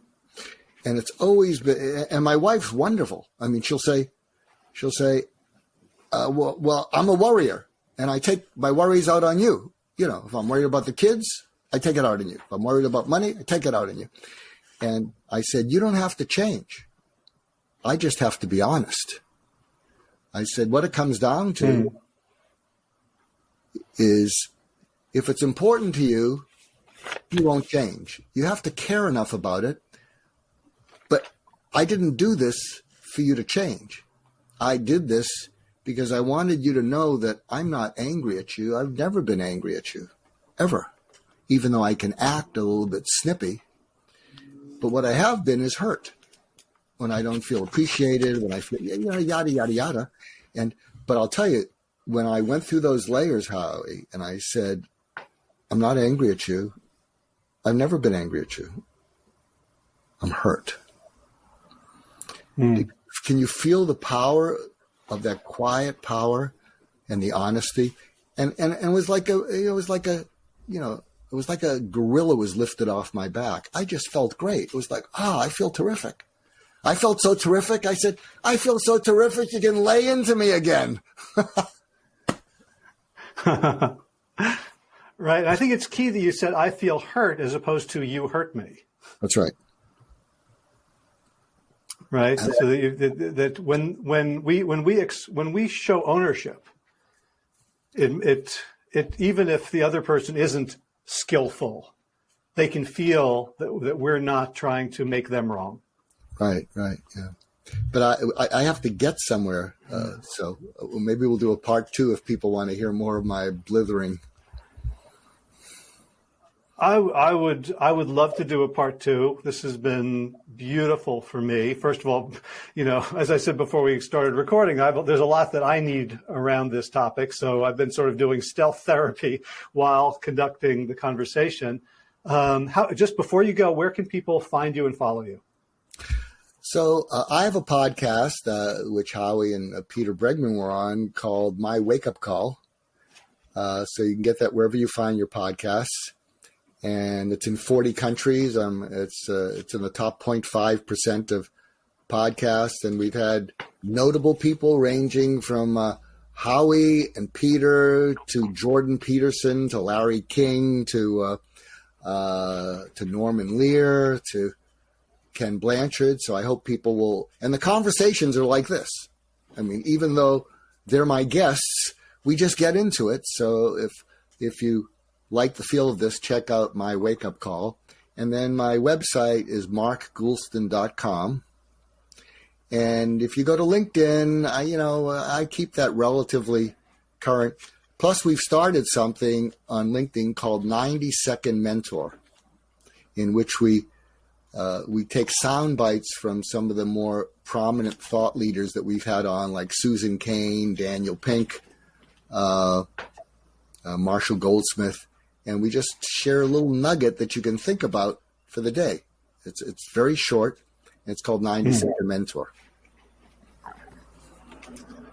it's always been, and my wife's wonderful. I mean, she'll say, well, I'm a worrier and I take my worries out on you. If I'm worried about the kids, I take it out on you. If I'm worried about money, I take it out on you. And I said, you don't have to change. I just have to be honest. I said, what it comes down to is if it's important to you, you won't change. You have to care enough about it. But I didn't do this for you to change. I did this because I wanted you to know that I'm not angry at you. I've never been angry at you, ever, even though I can act a little bit snippy. But what I have been is hurt when I don't feel appreciated, when I feel, yada, yada, yada. But I'll tell you, when I went through those layers, Howie, and I said, I'm not angry at you. I've never been angry at you. I'm hurt. Can you feel the power of that quiet power and the honesty? And it was like a gorilla was lifted off my back. I just felt great. It was like, I feel terrific. I felt so terrific. I said, I feel so terrific. You can lay into me again. Right. I think it's key that you said, I feel hurt as opposed to you hurt me. That's right. Right. So that when we show ownership, it even if the other person isn't skillful, they can feel that we're not trying to make them wrong. Right. Yeah. But I have to get somewhere. So maybe we'll do a part 2 if people want to hear more of my blithering. I would love to do a part 2. This has been beautiful for me. First of all, as I said before we started recording, there's a lot that I need around this topic. So I've been sort of doing stealth therapy while conducting the conversation. Just before you go, where can people find you and follow you? So I have a podcast, which Howie and Peter Bregman were on, called My Wake Up Call. So you can get that wherever you find your podcasts. And it's in 40 countries. It's in the top 0.5% of podcasts. And we've had notable people ranging from Howie and Peter to Jordan Peterson to Larry King to Norman Lear to Ken Blanchard. So I hope people will, and the conversations are like this. I mean, even though they're my guests, we just get into it. So if you like the feel of this, check out My Wake Up Call. And then my website is markgoulston.com. And if you go to LinkedIn, I keep that relatively current. Plus, we've started something on LinkedIn called 90-Second Mentor, in which we take sound bites from some of the more prominent thought leaders that we've had on, like Susan Cain, Daniel Pink, Marshall Goldsmith, and we just share a little nugget that you can think about for the day. It's very short, and it's called 90-Second Mentor.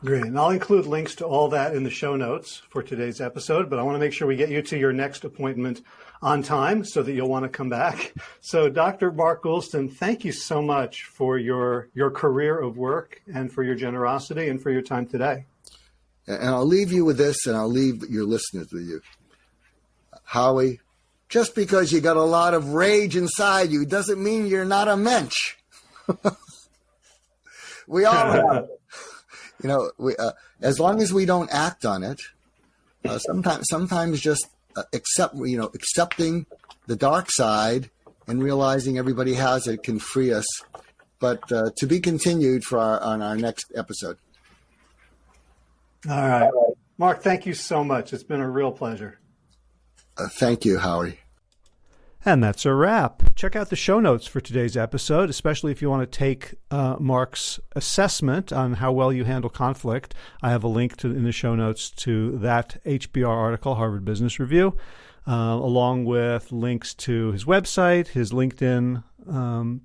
Great. And I'll include links to all that in the show notes for today's episode, but I want to make sure we get you to your next appointment on time so that you'll want to come back. So Dr. Mark Goulston, thank you so much for your career of work and for your generosity and for your time today. And I'll leave you with this, and I'll leave your listeners with you. Howie, just because you got a lot of rage inside you doesn't mean you're not a mensch. We all have it. As long as we don't act on it, sometimes just accepting the dark side and realizing everybody has it can free us. But to be continued on our next episode. All right. Mark, thank you so much. It's been a real pleasure. Thank you, Howie. And that's a wrap. Check out the show notes for today's episode, especially if you want to take Mark's assessment on how well you handle conflict. I have a link in the show notes to that HBR article, Harvard Business Review, along with links to his website, his LinkedIn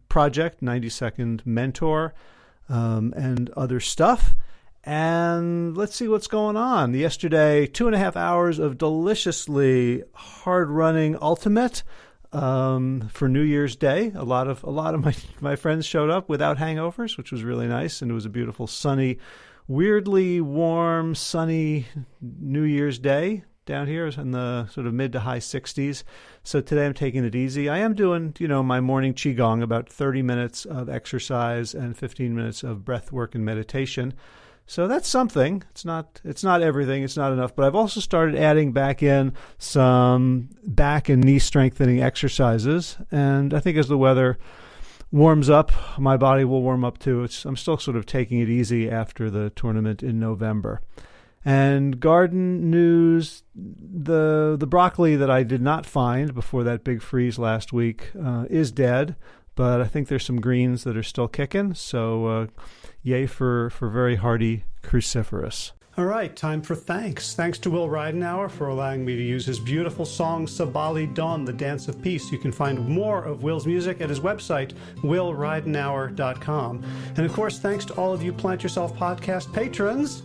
project, 90-Second Mentor, and other stuff. And let's see what's going on. Yesterday, 2.5 hours of deliciously hard-running ultimate for New Year's Day. A lot of my friends showed up without hangovers, which was really nice. And it was a beautiful, sunny, weirdly warm, sunny New Year's Day down here in the sort of mid to high 60s. So today I'm taking it easy. I am doing, my morning qigong, about 30 minutes of exercise and 15 minutes of breath work and meditation. So that's something. It's not everything. It's not enough. But I've also started adding back in some back and knee strengthening exercises. And I think as the weather warms up, my body will warm up too. I'm still sort of taking it easy after the tournament in November. And garden news, the broccoli that I did not find before that big freeze last week is dead. But I think there's some greens that are still kicking. So yay for very hardy cruciferous. All right, time for thanks. Thanks to Will Ridenauer for allowing me to use his beautiful song Sabali Dawn, The Dance of Peace. You can find more of Will's music at his website, willridenauer.com. And of course, thanks to all of you Plant Yourself podcast patrons.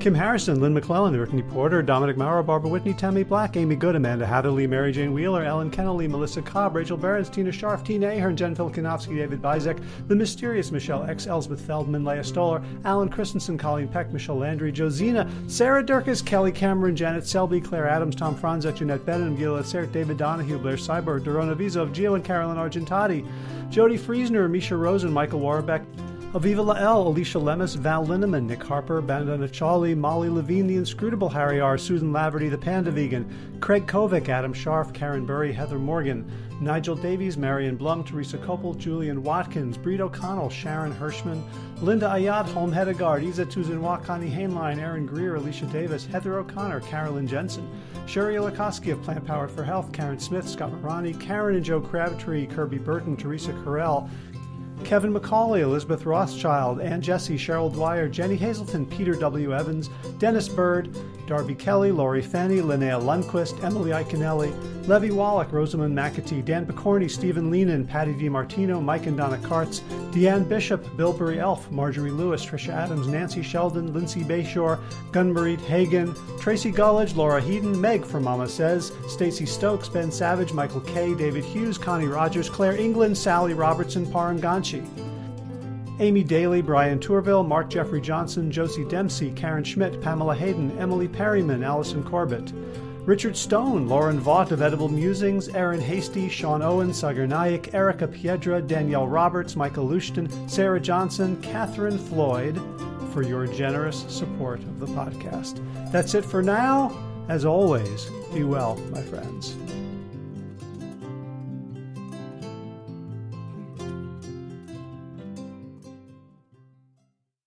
Kim Harrison, Lynn McClellan, Brittany Porter, Dominic Maurer, Barbara Whitney, Tammy Black, Amy Good, Amanda Hatherley, Mary Jane Wheeler, Ellen Kennelly, Melissa Cobb, Rachel Behrens, Tina Scharf, Tina Ahern, Jen Filikanovsky, David Bizek, The Mysterious Michelle X, Elsbeth Feldman, Leah Stoller, Alan Christensen, Colleen Peck, Michelle Landry, Josina, Sarah Durkis, Kelly Cameron, Janet Selby, Claire Adams, Tom Franzek, Jeanette Bennett, Gila Sert, David Donahue, Blair Cyber, Dorona Vizov, Gio and Carolyn Argentati, Jody Friesner, Misha Rosen, Michael Warbeck, Aviva Lael, Alicia Lemus, Val Linneman, Nick Harper, Bandana Chawley, Molly Levine, The Inscrutable Harry R., Susan Laverty, The Panda Vegan, Craig Kovic, Adam Scharf, Karen Burry, Heather Morgan, Nigel Davies, Marion Blum, Teresa Koppel, Julian Watkins, Breed O'Connell, Sharon Hirschman, Linda Ayad, Holm Hedegaard, Isa Tuzinwa, Connie Hainline, Aaron Greer, Alicia Davis, Heather O'Connor, Carolyn Jensen, Sherry Olakoski of Plant Powered for Health, Karen Smith, Scott Marani, Karen and Joe Crabtree, Kirby Burton, Teresa Carell, Kevin McCauley, Elizabeth Rothschild, Ann Jesse, Cheryl Dwyer, Jenny Hazelton, Peter W. Evans, Dennis Bird, Darby Kelly, Lori Fanny, Linnea Lundquist, Emily Iconelli, Levi Wallach, Rosamund McAtee, Dan Picorni, Stephen Leenan, Patty DiMartino, Mike and Donna Kartz, Deanne Bishop, Bilberry Elf, Marjorie Lewis, Trisha Adams, Nancy Sheldon, Lindsay Bayshore, Gunmarit Hagen, Tracy Gullidge, Laura Heaton, Meg from Mama Says, Stacey Stokes, Ben Savage, Michael Kay, David Hughes, Connie Rogers, Claire England, Sally Robertson, Param Ganchi, Amy Daly, Brian Tourville, Mark Jeffrey Johnson, Josie Dempsey, Karen Schmidt, Pamela Hayden, Emily Perryman, Allison Corbett, Richard Stone, Lauren Vaught of Edible Musings, Aaron Hasty, Sean Owen, Sagar Naik, Erica Piedra, Danielle Roberts, Michael Lushton, Sarah Johnson, Catherine Floyd, for your generous support of the podcast. That's it for now. As always, be well, my friends.